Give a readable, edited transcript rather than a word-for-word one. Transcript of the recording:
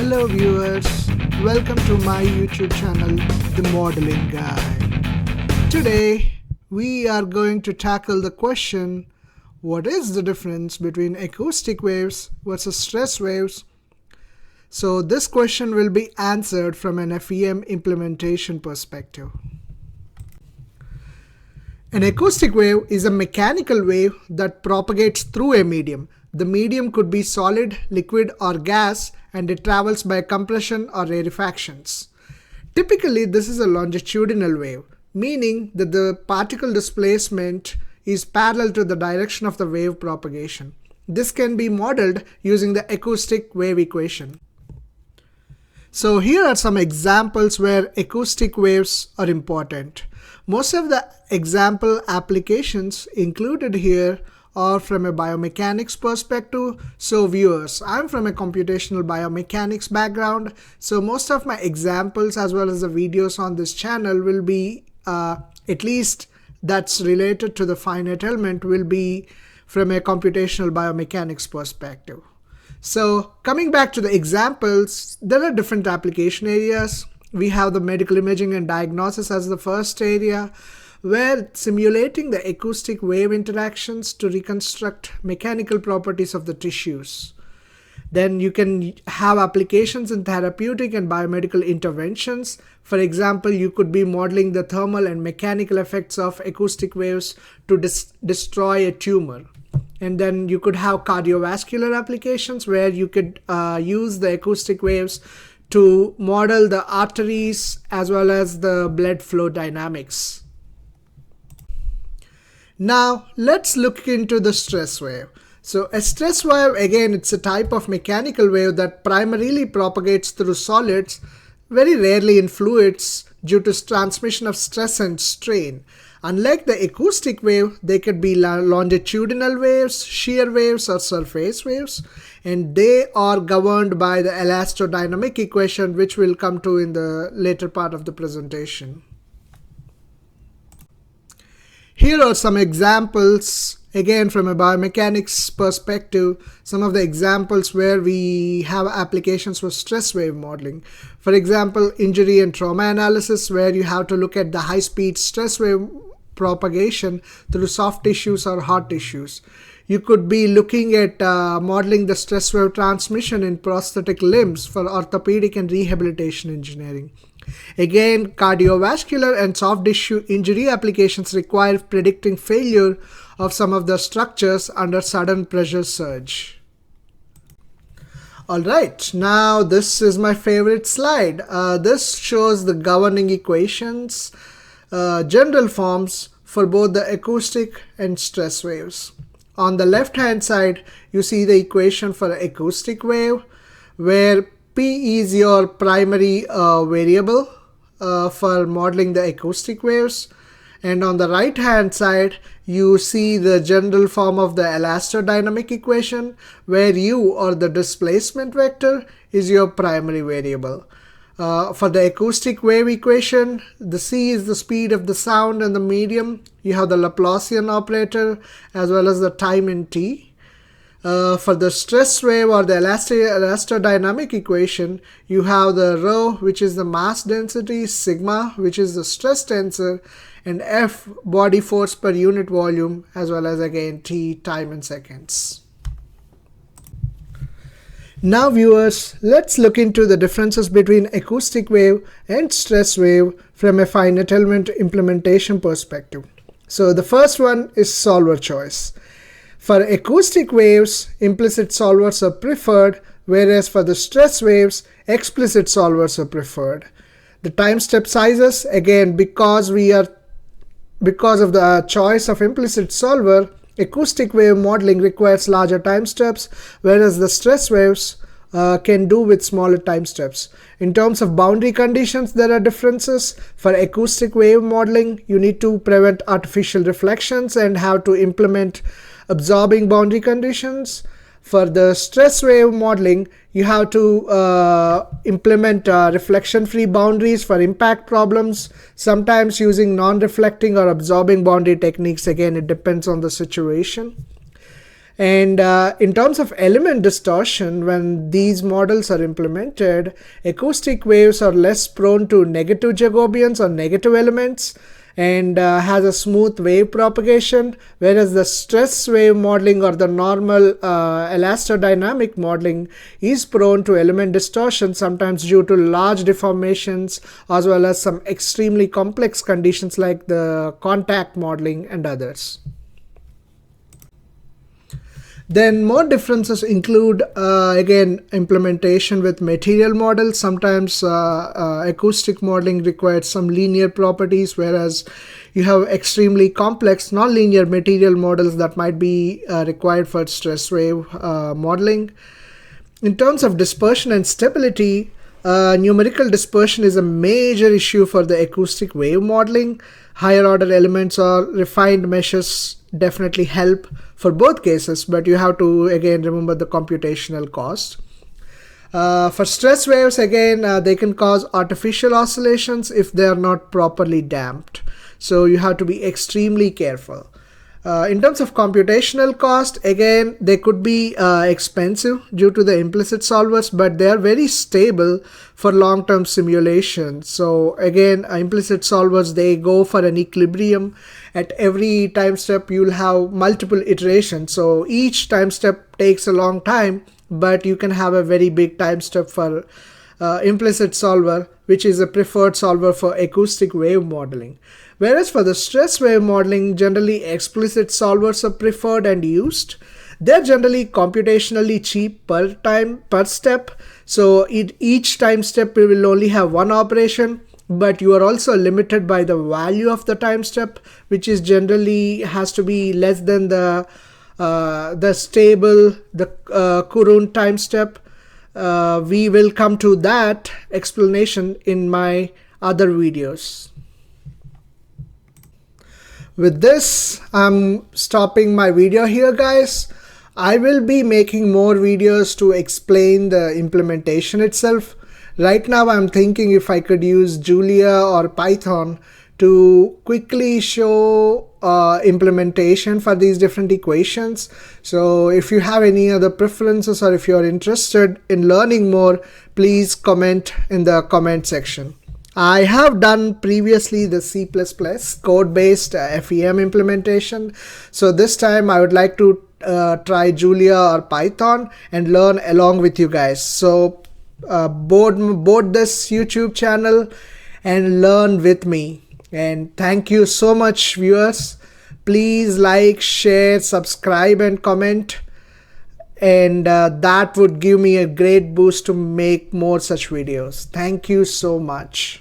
Hello viewers, welcome to my YouTube channel, The Modeling Guy. Today we are going to tackle the question, what is the difference between acoustic waves versus stress waves? So this question will be answered from an FEM implementation perspective. An acoustic wave is a mechanical wave that propagates through a medium. The medium could be solid, liquid, or gas, and it travels by compression or rarefactions. Typically, this is a longitudinal wave, meaning that the particle displacement is parallel to the direction of the wave propagation. This can be modeled using the acoustic wave equation. So here are some examples where acoustic waves are important. Most of the example applications included here are from a biomechanics perspective. So viewers, I'm from a computational biomechanics background, so most of my examples as well as the videos on this channel will be at least that's related to the finite element will be from a computational biomechanics perspective. So coming back to the examples, there are different application areas. We have the medical imaging and diagnosis as the first area, where simulating the acoustic wave interactions to reconstruct mechanical properties of the tissues. Then you can have applications in therapeutic and biomedical interventions. For example, you could be modeling the thermal and mechanical effects of acoustic waves to destroy a tumor. And then you could have cardiovascular applications where you could use the acoustic waves to model the arteries as well as the blood flow dynamics. Now let's look into the stress wave. So a stress wave, again, it's a type of mechanical wave that primarily propagates through solids, very rarely in fluids, due to transmission of stress and strain. Unlike the acoustic wave, they could be longitudinal waves, shear waves, or surface waves, and they are governed by the elastodynamic equation, which we'll come to in the later part of the presentation. Here are some examples, again from a biomechanics perspective, some of the examples where we have applications for stress wave modeling. For example, injury and trauma analysis, where you have to look at the high-speed stress wave propagation through soft tissues or hard tissues. You could be looking at modeling the stress wave transmission in prosthetic limbs for orthopedic and rehabilitation engineering. Again, cardiovascular and soft tissue injury applications require predicting failure of some of the structures under sudden pressure surge. Alright, now this is my favorite slide. This shows the governing equations, general forms for both the acoustic and stress waves. On the left hand side, you see the equation for an acoustic wave, where P is your primary variable for modeling the acoustic waves. And on the right hand side, you see the general form of the elastodynamic equation, where U, or the displacement vector, is your primary variable. For the acoustic wave equation, the C is the speed of the sound in the medium. You have the Laplacian operator as well as the time in t. For the stress wave or the elastodynamic equation, you have the rho, which is the mass density, sigma, which is the stress tensor, and F, body force per unit volume, as well as again t, time in seconds. Now viewers, let's look into the differences between acoustic wave and stress wave from a finite element implementation perspective. So the first one is solver choice. For acoustic waves, implicit solvers are preferred, whereas for the stress waves, explicit solvers are preferred. The time step sizes, again, because of the choice of implicit solver, acoustic wave modeling requires larger time steps, whereas the stress waves can do with smaller time steps. In terms of boundary conditions, there are differences. For acoustic wave modeling, you need to prevent artificial reflections and have to implement absorbing boundary conditions. For the stress wave modeling, you have to implement reflection-free boundaries for impact problems, sometimes using non-reflecting or absorbing boundary techniques. Again, it depends on the situation. And in terms of element distortion, when these models are implemented, acoustic waves are less prone to negative Jacobians or negative elements, and has a smooth wave propagation, whereas the stress wave modeling or the normal elastodynamic modeling is prone to element distortion, sometimes due to large deformations as well as some extremely complex conditions like the contact modeling and others. Then more differences include, again, implementation with material models. Sometimes acoustic modeling requires some linear properties, whereas you have extremely complex nonlinear material models that might be required for stress wave modeling. In terms of dispersion and stability, numerical dispersion is a major issue for the acoustic wave modeling. Higher order elements or refined meshes definitely help for both cases, but you have to again remember the computational cost. For stress waves, again, they can cause artificial oscillations if they are not properly damped. So you have to be extremely careful. In terms of computational cost, again, they could be expensive due to the implicit solvers, but they are very stable for long-term simulation. So again, implicit solvers, they go for an equilibrium. At every time step, you'll have multiple iterations. So each time step takes a long time, but you can have a very big time step for implicit solver, which is a preferred solver for acoustic wave modeling. Whereas for the stress wave modeling, generally explicit solvers are preferred and used. They're generally computationally cheap per step. So each time step we will only have one operation, but you are also limited by the value of the time step, which is generally has to be less than the stable, the current time step. We will come to that explanation in my other videos. With this, I'm stopping my video here, guys. I will be making more videos to explain the implementation itself. Right now, I'm thinking if I could use Julia or Python to quickly show implementation for these different equations. So if you have any other preferences or if you're interested in learning more, please comment in the comment section. I have done previously the C++ code-based FEM implementation. So this time I would like to try Julia or Python and learn along with you guys. So board this YouTube channel and learn with me. And thank you so much, viewers. Please like, share, subscribe and comment. And that would give me a great boost to make more such videos. Thank you so much.